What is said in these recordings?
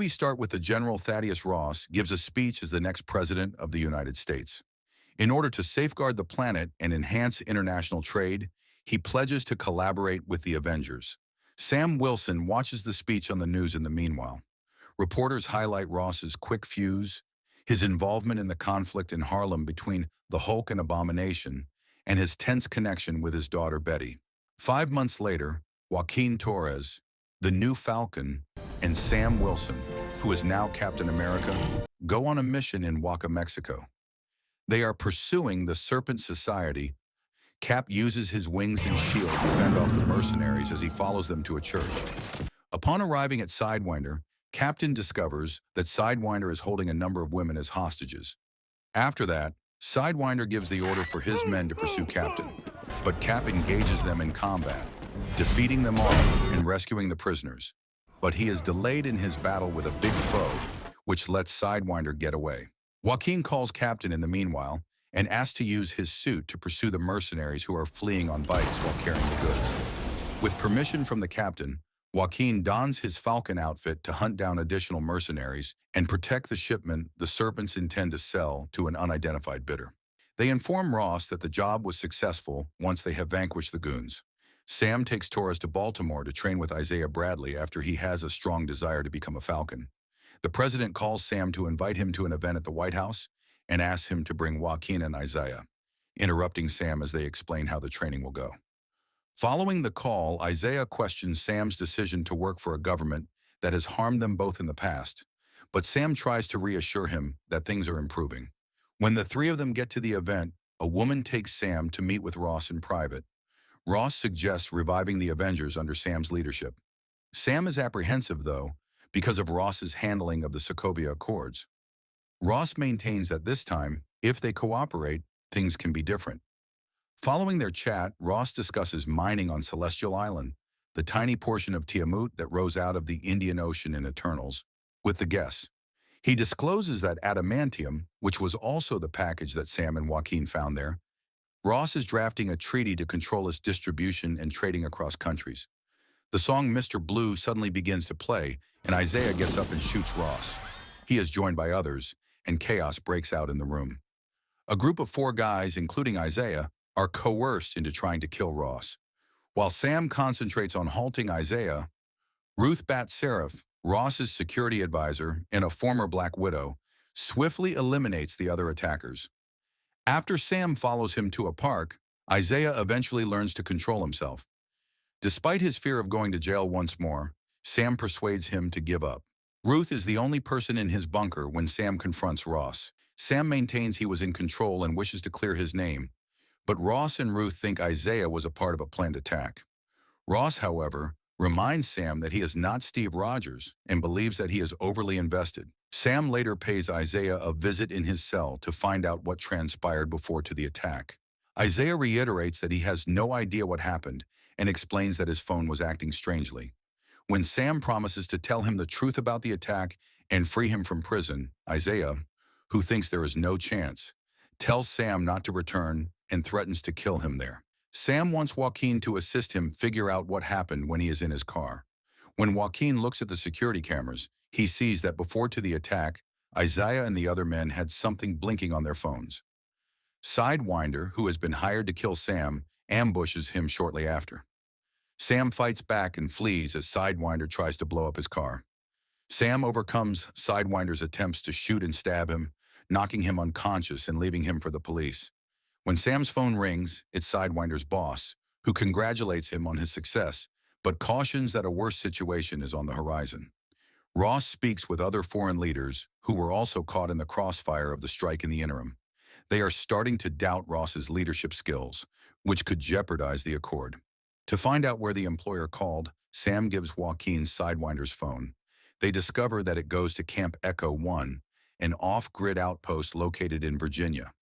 We start with the General Thaddeus Ross gives a speech as the next President of the United States. In order to safeguard the planet and enhance international trade, he pledges to collaborate with the Avengers. Sam Wilson watches the speech on the news in the meanwhile. Reporters highlight Ross's quick fuse, his involvement in the conflict in Harlem between the Hulk and Abomination, and his tense connection with his daughter Betty. 5 months later, Joaquin Torres, the new Falcon, and Sam Wilson, who is now Captain America, go on a mission in Oaxaca, Mexico. They are pursuing the Serpent Society. Cap uses his wings and shield to fend off the mercenaries as he follows them to a church. Upon arriving at Sidewinder, Captain discovers that Sidewinder is holding a number of women as hostages. After that, Sidewinder gives the order for his men to pursue Captain, but Cap engages them in combat, defeating them all and rescuing the prisoners. But he is delayed in his battle with a big foe, which lets Sidewinder get away. Joaquin calls Captain in the meanwhile and asks to use his suit to pursue the mercenaries who are fleeing on bikes while carrying the goods. With permission from the Captain, Joaquin dons his Falcon outfit to hunt down additional mercenaries and protect the shipment the Serpents intend to sell to an unidentified bidder. They inform Ross that the job was successful once they have vanquished the goons. Sam takes Torres to Baltimore to train with Isaiah Bradley after he has a strong desire to become a Falcon. The president calls Sam to invite him to an event at the White House and asks him to bring Joaquin and Isaiah, interrupting Sam as they explain how the training will go. Following the call, Isaiah questions Sam's decision to work for a government that has harmed them both in the past, but Sam tries to reassure him that things are improving. When the three of them get to the event, a woman takes Sam to meet with Ross in private. Ross suggests reviving the Avengers under Sam's leadership. Sam is apprehensive, though, because of Ross's handling of the Sokovia Accords. Ross maintains that this time, if they cooperate, things can be different. Following their chat, Ross discusses mining on Celestial Island, the tiny portion of Tiamut that rose out of the Indian Ocean in Eternals, with the guests. He discloses that adamantium, which was also the package that Sam and Joaquin found there. Ross is drafting a treaty to control its distribution and trading across countries. The song Mr. Blue suddenly begins to play, and Isaiah gets up and shoots Ross. He is joined by others, and chaos breaks out in the room. A group of 4 guys, including Isaiah, are coerced into trying to kill Ross. While Sam concentrates on halting Isaiah, Ruth Bat Seraph, Ross's security advisor and a former Black Widow, swiftly eliminates the other attackers. After Sam follows him to a park, Isaiah eventually learns to control himself. Despite his fear of going to jail once more, Sam persuades him to give up. Ruth is the only person in his bunker when Sam confronts Ross. Sam maintains he was in control and wishes to clear his name, but Ross and Ruth think Isaiah was a part of a planned attack. Ross, however, reminds Sam that he is not Steve Rogers and believes that he is overly invested. Sam later pays Isaiah a visit in his cell to find out what transpired before to the attack. Isaiah reiterates that he has no idea what happened and explains that his phone was acting strangely. When Sam promises to tell him the truth about the attack and free him from prison, Isaiah, who thinks there is no chance, tells Sam not to return and threatens to kill him there. Sam wants Joaquin to assist him figure out what happened when he is in his car. When Joaquin looks at the security cameras, he sees that before to the attack, Isaiah and the other men had something blinking on their phones. Sidewinder, who has been hired to kill Sam, ambushes him shortly after. Sam fights back and flees as Sidewinder tries to blow up his car. Sam overcomes Sidewinder's attempts to shoot and stab him, knocking him unconscious and leaving him for the police. When Sam's phone rings, it's Sidewinder's boss, who congratulates him on his success, but cautions that a worse situation is on the horizon. Ross speaks with other foreign leaders who were also caught in the crossfire of the strike in the interim. They are starting to doubt Ross's leadership skills, which could jeopardize the accord. To find out where the employer called, Sam gives Joaquin Sidewinder's phone. They discover that it goes to Camp Echo 1, an off-grid outpost located in Virginia.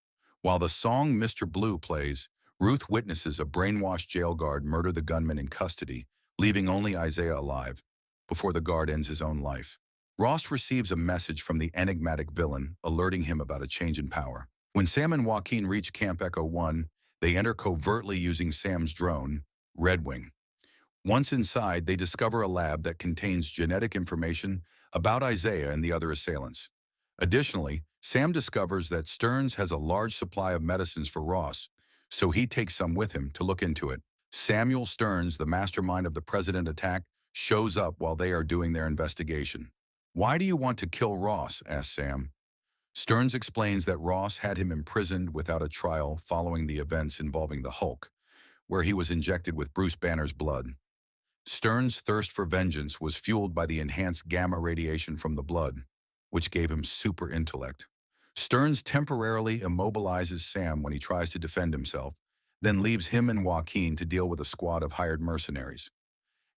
While the song Mr. Blue plays, Ruth witnesses a brainwashed jail guard murder the gunman in custody, leaving only Isaiah alive, before the guard ends his own life. Ross receives a message from the enigmatic villain, alerting him about a change in power. When Sam and Joaquin reach Camp Echo 1, they enter covertly using Sam's drone, Red Wing. Once inside, they discover a lab that contains genetic information about Isaiah and the other assailants. Additionally, Sam discovers that Stearns has a large supply of medicines for Ross, so he takes some with him to look into it. Samuel Stearns, the mastermind of the president attack, shows up while they are doing their investigation. "Why do you want to kill Ross?" asks Sam. Stearns explains that Ross had him imprisoned without a trial following the events involving the Hulk, where he was injected with Bruce Banner's blood. Stearns' thirst for vengeance was fueled by the enhanced gamma radiation from the blood, which gave him super intellect. Stearns temporarily immobilizes Sam when he tries to defend himself, then leaves him and Joaquin to deal with a squad of hired mercenaries.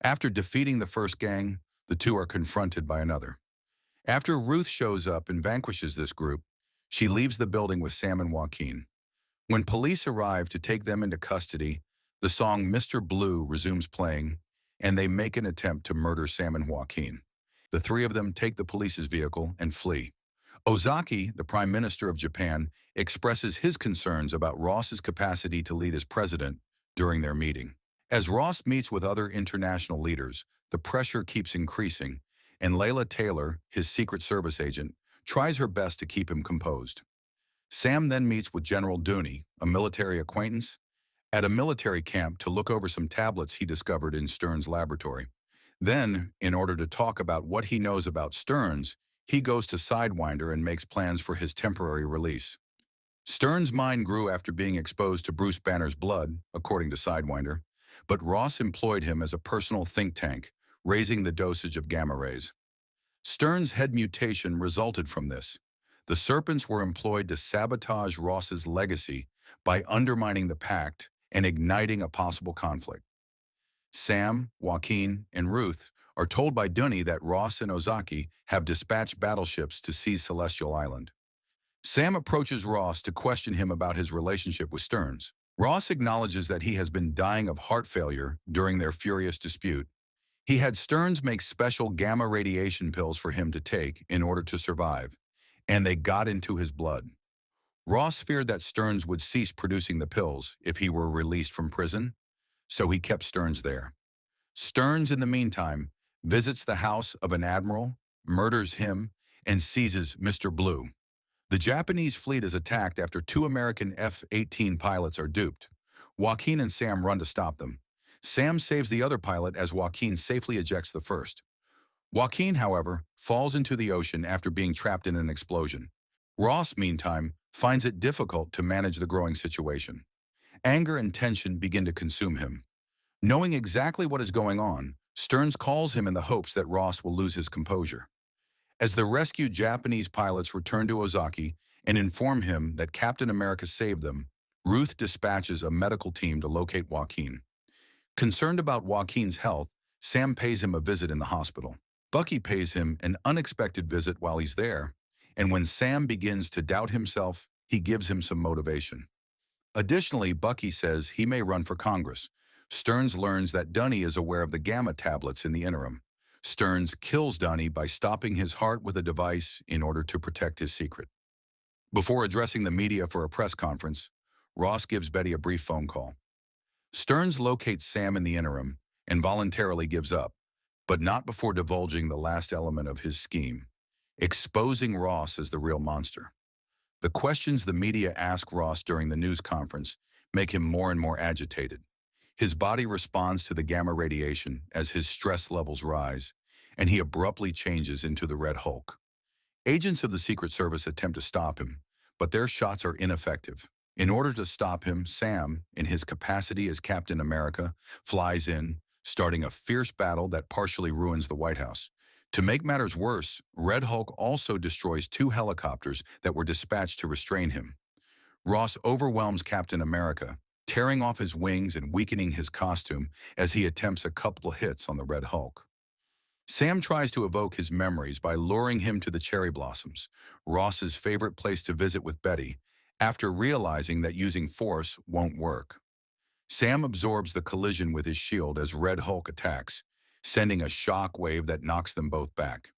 After defeating the first gang, the two are confronted by another. After Ruth shows up and vanquishes this group, she leaves the building with Sam and Joaquin. When police arrive to take them into custody, the song Mr. Blue resumes playing, and they make an attempt to murder Sam and Joaquin. The three of them take the police's vehicle and flee. Ozaki, the Prime Minister of Japan, expresses his concerns about Ross's capacity to lead as president during their meeting. As Ross meets with other international leaders, the pressure keeps increasing, and Layla Taylor, his Secret Service agent, tries her best to keep him composed. Sam then meets with General Dooney, a military acquaintance, at a military camp to look over some tablets he discovered in Stearns' laboratory. Then, in order to talk about what he knows about Stearns, he goes to Sidewinder and makes plans for his temporary release. Stearns' mind grew after being exposed to Bruce Banner's blood, according to Sidewinder, but Ross employed him as a personal think tank, raising the dosage of gamma rays. Stearns' head mutation resulted from this. The serpents were employed to sabotage Ross's legacy by undermining the pact and igniting a possible conflict. Sam, Joaquin, and Ruth are told by Dooney that Ross and Ozaki have dispatched battleships to seize Celestial Island. Sam approaches Ross to question him about his relationship with Stearns. Ross acknowledges that he has been dying of heart failure during their furious dispute. He had Stearns make special gamma radiation pills for him to take in order to survive, and they got into his blood. Ross feared that Stearns would cease producing the pills if he were released from prison, so he kept Stearns there. Stearns, in the meantime, visits the house of an admiral, murders him, and seizes Mr. Blue. The Japanese fleet is attacked after two American F-18 pilots are duped. Joaquin and Sam run to stop them. Sam saves the other pilot as Joaquin safely ejects the first. Joaquin, however, falls into the ocean after being trapped in an explosion. Ross, meantime, finds it difficult to manage the growing situation. Anger and tension begin to consume him. Knowing exactly what is going on, Stearns calls him in the hopes that Ross will lose his composure. As the rescued Japanese pilots return to Ozaki and inform him that Captain America saved them, Ruth dispatches a medical team to locate Joaquin. Concerned about Joaquin's health, Sam pays him a visit in the hospital. Bucky pays him an unexpected visit while he's there, and when Sam begins to doubt himself, he gives him some motivation. Additionally, Bucky says he may run for Congress. Stearns learns that Dooney is aware of the gamma tablets in the interim. Stearns kills Dooney by stopping his heart with a device in order to protect his secret. Before addressing the media for a press conference, Ross gives Betty a brief phone call. Stearns locates Sam in the interim and voluntarily gives up, but not before divulging the last element of his scheme, exposing Ross as the real monster. The questions the media ask Ross during the news conference make him more and more agitated. His body responds to the gamma radiation as his stress levels rise, and he abruptly changes into the Red Hulk. Agents of the Secret Service attempt to stop him, but their shots are ineffective. In order to stop him, Sam, in his capacity as Captain America, flies in, starting a fierce battle that partially ruins the White House. To make matters worse, Red Hulk also destroys two helicopters that were dispatched to restrain him. Ross overwhelms Captain America, tearing off his wings and weakening his costume as he attempts a couple hits on the Red Hulk. Sam tries to evoke his memories by luring him to the cherry blossoms, Ross's favorite place to visit with Betty, after realizing that using force won't work. Sam absorbs the collision with his shield as Red Hulk attacks, sending a shock wave that knocks them both back.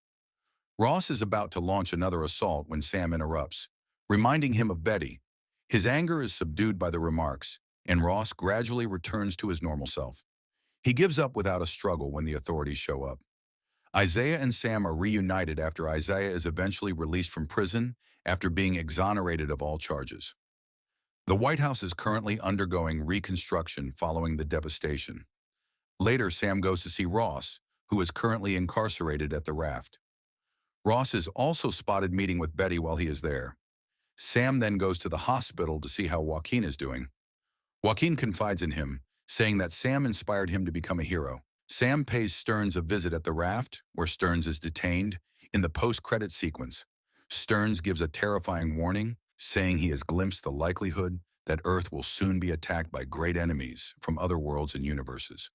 Ross is about to launch another assault when Sam interrupts, reminding him of Betty. His anger is subdued by the remarks, and Ross gradually returns to his normal self. He gives up without a struggle when the authorities show up. Isaiah and Sam are reunited after Isaiah is eventually released from prison after being exonerated of all charges. The White House is currently undergoing reconstruction following the devastation. Later, Sam goes to see Ross, who is currently incarcerated at the raft. Ross is also spotted meeting with Betty while he is there. Sam then goes to the hospital to see how Joaquin is doing. Joaquin confides in him, saying that Sam inspired him to become a hero. Sam pays Stearns a visit at the raft, where Stearns is detained. In the post-credit sequence, Stearns gives a terrifying warning, saying he has glimpsed the likelihood that Earth will soon be attacked by great enemies from other worlds and universes.